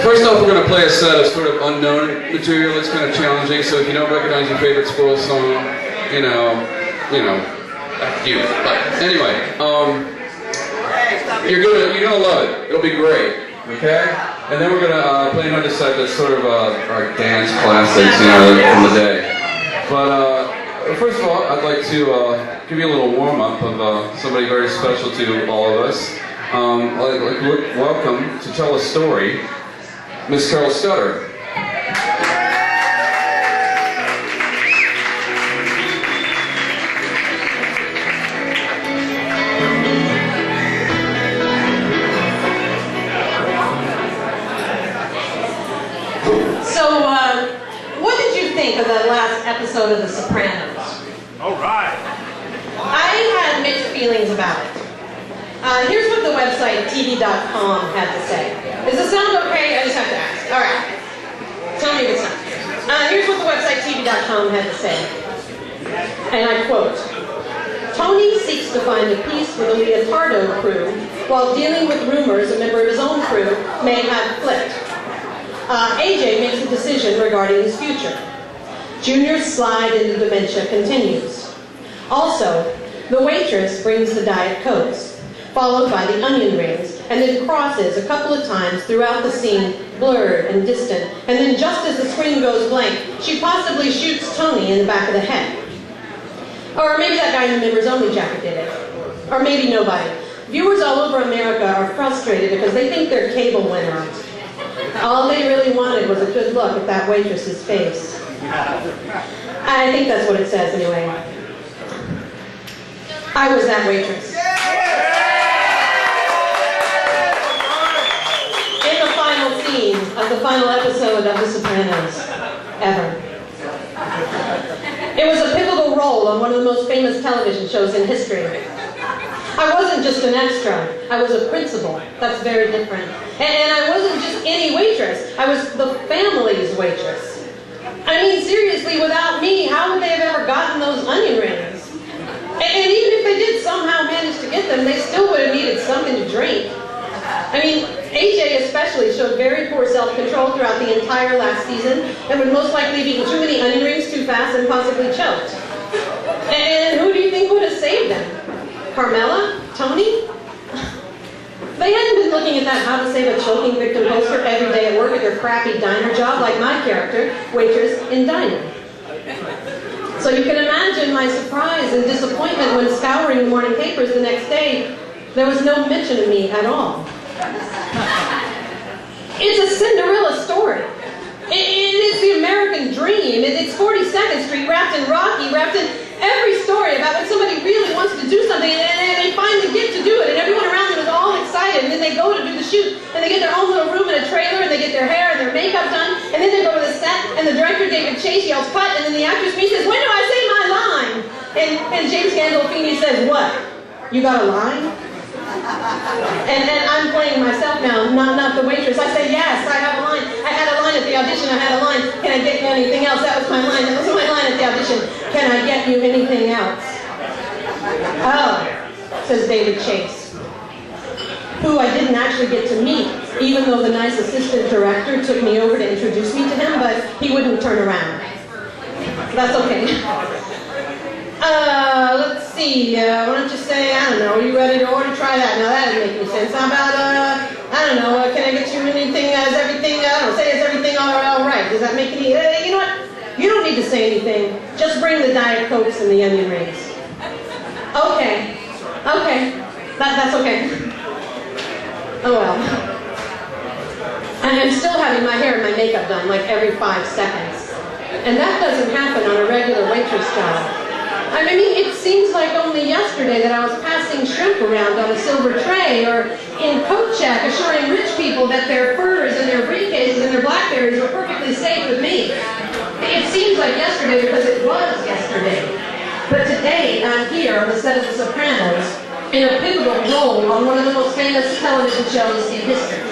First off, we're going to play a set of sort of unknown material that's kind of challenging, so if you don't recognize your favorite Squirrel song, you know, that's you. But anyway, you're gonna love it. It'll be great, okay? And then we're gonna play another set that's sort of our dance classics, you know, from the day. But first of all, I'd like to give you a little warm-up of somebody very special to all of us. Welcome to tell a story, Miss Carol Scudder. Of that last episode of The Sopranos. All right. I had mixed feelings about it. Here's what the website TV.com had to say. Does this sound okay? I just have to ask. All right. Tell me if it sounds good. Here's what the website TV.com had to say. And I quote, Tony seeks to find a peace with the Leotardo crew while dealing with rumors a member of his own crew may have flipped. AJ makes a decision regarding his future. Junior's slide into dementia continues. Also, the waitress brings the Diet Cokes, followed by the onion rings, and then crosses a couple of times throughout the scene, blurred and distant, and then just as the screen goes blank, she possibly shoots Tony in the back of the head. Or maybe that guy in the members-only jacket did it. Or maybe nobody. Viewers all over America are frustrated because they think their cable went out. All they really wanted was a good look at that waitress's face. I think that's what it says anyway. I was that waitress. In the final scene of the final episode of The Sopranos ever. It was a pivotal role on one of the most famous television shows in history. I wasn't just an extra, I was a principal. That's very different. And I wasn't just any waitress, I was the family's waitress. I mean, seriously, without me, how would they have ever gotten those onion rings? And even if they did somehow manage to get them, they still would have needed something to drink. I mean, AJ especially showed very poor self-control throughout the entire last season and would most likely have eaten too many onion rings too fast and possibly choked. And who do you think would have saved them? Carmela? Tony? They hadn't been looking at that How to Save a Choking Victim poster every day at work at their crappy diner job like my character, waitress in diner. So you can imagine my surprise and disappointment when scouring the morning papers the next day, there was no mention of me at all. It's a Cinderella story. It's the American dream. It's 42nd Street wrapped in Rocky, wrapped in every story about when somebody really wants to do something and they finally get to do it and everyone around them is all excited and then they go to do the shoot and they get their own little room in a trailer and they get their hair and their makeup done and then they go to the set and the director David Chase yells cut and then the actress me says, when do I say my line? And James Gandolfini says, what? You got a line? And I'm playing myself now, not the waitress. I say, yes, I have a line. I had a line at the audition. I had a line. Can I get you anything else? That was my line. That was my line at the audition. Can I get you anything else? Oh, says David Chase, who I didn't actually get to meet, even though the nice assistant director took me over to introduce me to him, but he wouldn't turn around. That's okay. Let's see, why don't you say, I don't know, are you ready to order? Try that. Now that doesn't make any sense. How about, I don't know, can I get you anything, is everything, I don't know, say is everything all right? Does that make any, you know what? You don't need to say anything. Just bring the Diet Cokes and the onion rings. Okay. That's okay. Oh well. And I'm still having my hair and my makeup done like every 5 seconds. And that doesn't happen on a regular waitress job. I mean, it seems like only yesterday that I was passing shrimp around on a silver tray or in coat check assuring rich people that their furs and their briefcases and their blackberries were perfectly safe with me. It seems like yesterday because it was yesterday. But today I'm here on the set of The Sopranos in a pivotal role on one of the most famous television shows in history.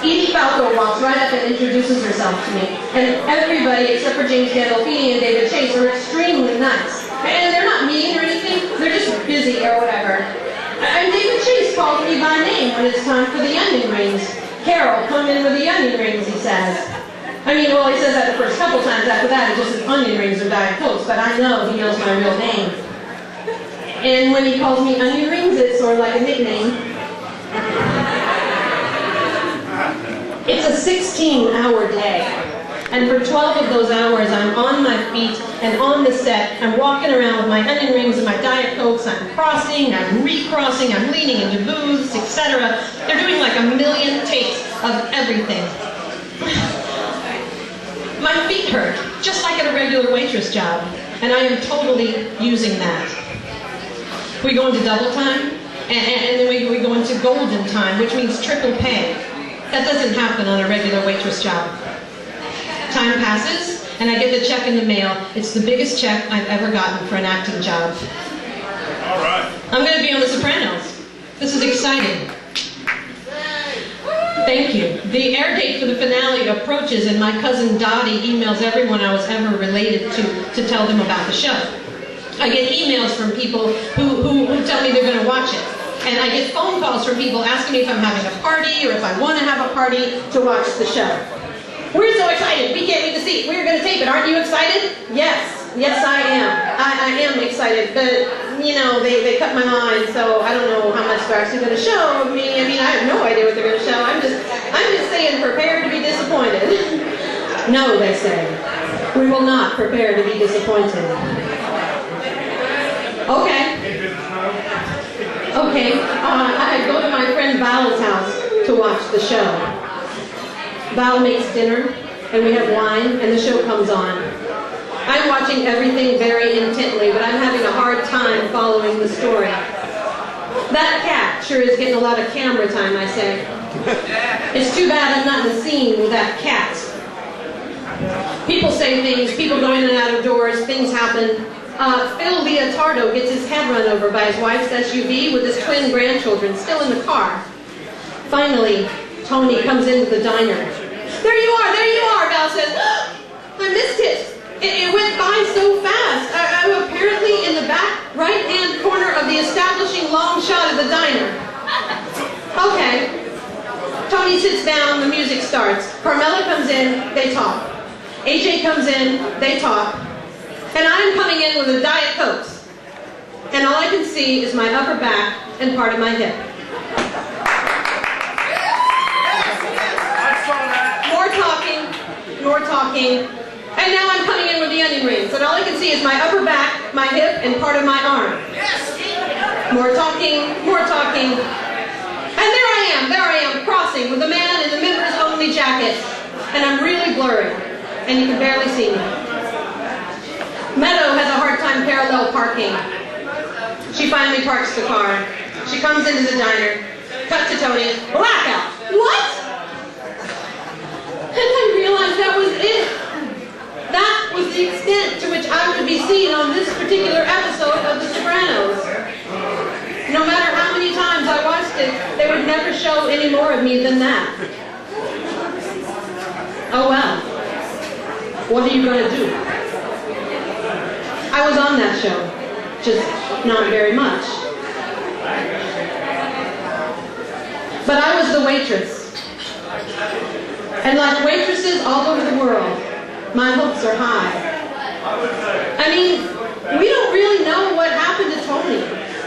Edie Falco walks right up and introduces herself to me, and everybody except for James Gandolfini and David Chase are extremely nice. And they're not mean or anything, they're just busy or whatever. And David Chase calls me by name when it's time for the onion rings. Carol, come in with the onion rings, he says. I mean, well, he says that the first couple times. After that, it just says onion rings or Diet Cokes, but I know he knows my real name. And when he calls me onion rings, it's sort of like a nickname. It's a 16-hour day. And for 12 of those hours, I'm on my feet and on the set. I'm walking around with my onion rings and my Diet Cokes. I'm crossing, I'm recrossing, I'm leaning into booths, etc. They're doing like a million takes of everything. My feet hurt, just like at a regular waitress job. And I am totally using that. We go into double time, and then we go into golden time, which means triple pay. That doesn't happen on a regular waitress job. Time passes, and I get the check in the mail. It's the biggest check I've ever gotten for an acting job. All right. I'm going to be on The Sopranos. This is exciting. Thank you. The air date for the finale approaches, and my cousin Dottie emails everyone I was ever related to tell them about the show. I get emails from people who tell me they're going to watch it. And I get phone calls from people asking me if I'm having a party or if I want to have a party to watch the show. We're so excited. We can't wait to see it. We're going to tape it. Aren't you excited? Yes. Yes, I am. I am excited. But, you know, they cut my line, so I don't know how much they're actually going to show of me. I mean, I have no idea what they're going to show. I'm just saying, prepare to be disappointed. No, they say. We will not prepare to be disappointed. Okay. Okay. I go to my friend Val's house to watch the show. Val makes dinner, and we have wine, and the show comes on. I'm watching everything very intently, but I'm having a hard time following the story. That cat sure is getting a lot of camera time, I say. It's too bad I'm not in the scene with that cat. People say things, people go in and out of doors, things happen. Phil Leotardo gets his head run over by his wife's SUV with his twin grandchildren still in the car. Finally, Tony comes into the diner. There you are, Val says. I missed it. It went by so fast. I'm apparently in the back right-hand corner of the establishing long shot of the diner. Okay. Tony sits down, the music starts. Carmela comes in, they talk. AJ comes in, they talk. And I'm coming in with a Diet Cokes. And all I can see is my upper back and part of my hip. More talking. And now I'm coming in with the onion rings. And all I can see is my upper back, my hip, and part of my arm. More talking. And there I am, crossing with a man in the members only jacket. And I'm really blurry. And you can barely see me. Meadow has a hard time parallel parking. She finally parks the car. She comes into the diner. Cut to Tony. Blackout. What? And I realized that was it. That was the extent to which I would be seen on this particular episode of The Sopranos. No matter how many times I watched it, they would never show any more of me than that. Oh well. What are you going to do? I was on that show, just not very much. But I was the waitress. And like waitresses all over the world, my hopes are high. I mean, we don't really know what happened to Tony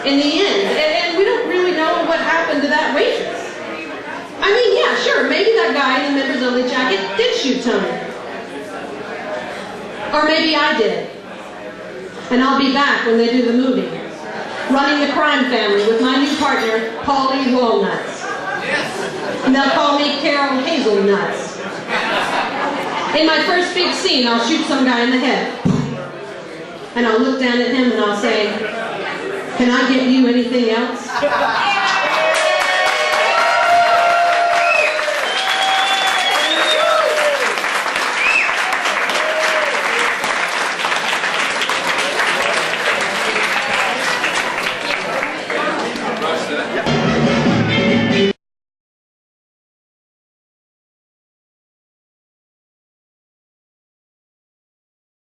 in the end. And we don't really know what happened to that waitress. I mean, yeah, sure, maybe that guy in the members only jacket did shoot Tony. Or maybe I did. And I'll be back when they do the movie, running the crime family with my new partner, Paulie Walnuts. And they'll call me Carol Hazelnuts. In my first big scene, I'll shoot some guy in the head. And I'll look down at him and I'll say, "Can I get you anything else?"